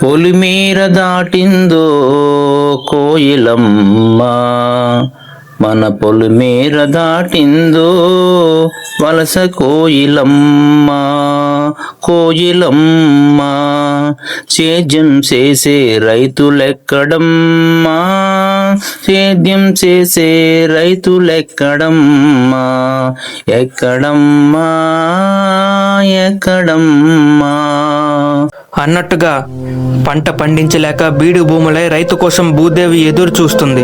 పొలిమేర దాటిందో కోయిలమ్మ, మన పొలిమేర దాటిందో వలస కోయిలమ్మ. కోయిలమ్మ సేద్యం చేసే రైతులెక్కడమ్మా, సేద్యం చేసే రైతులెక్కడమ్మా, ఎక్కడమ్మా ఎక్కడమ్మా. అన్నట్టుగా పంట పండించలేక బీడు భూములై రైతు కోసం భూదేవి ఎదురు చూస్తుంది.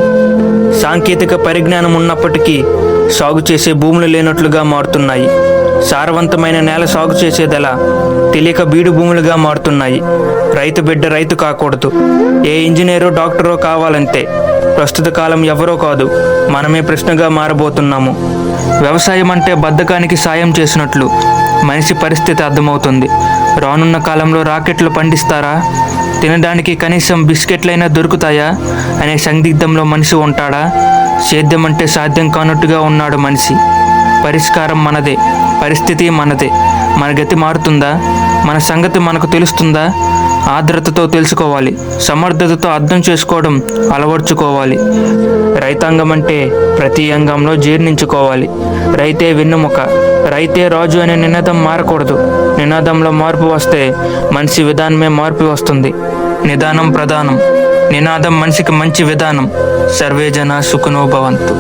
సాంకేతిక పరిజ్ఞానం ఉన్నప్పటికీ సాగు చేసే భూములు లేనట్లుగా మారుతున్నాయి. సారవంతమైన నేల సాగు చేసేదెలా తెలియక బీడు భూములుగా మారుతున్నాయి. రైతు బిడ్డ రైతు కాకూడదు, ఏ ఇంజనీరో డాక్టరో కావాలంతే. ప్రస్తుత కాలం ఎవరో కాదు, మనమే ప్రశ్నగా మారబోతున్నాము. వ్యవసాయం అంటే బద్ధకానికి సాయం చేసినట్లు మనిషి పరిస్థితి అర్థమవుతుంది. రానున్న కాలంలో రాకెట్లు పండిస్తారా, తినడానికి కనీసం బిస్కెట్లైనా దొరుకుతాయా అనే సందిగ్ధంలో మనిషి ఉంటాడా? సేద్యం అంటే సాధ్యం కానట్టుగా ఉన్నాడు మనిషి. పరిష్కారం మనదే, పరిస్థితి మనదే. మన గతి మారుతుందా? మన సంగతి మనకు తెలుస్తుందా? ఆర్ద్రతతో తెలుసుకోవాలి, సమర్థతతో అర్థం చేసుకోవడం అలవర్చుకోవాలి. రైతాంగం అంటే ప్రతి అంగంలో జీర్ణించుకోవాలి. రైతే వెన్నెముక, రైతే రాజు అనే నినాదం మారకూడదు. నినాదంలో మార్పు వస్తే మనిషి విధానమే మార్పు వస్తుంది. నిదానం ప్రధానం, నినాదం మనిషికి మంచి విధానం. సర్వే జన సుఖినో భవంతు.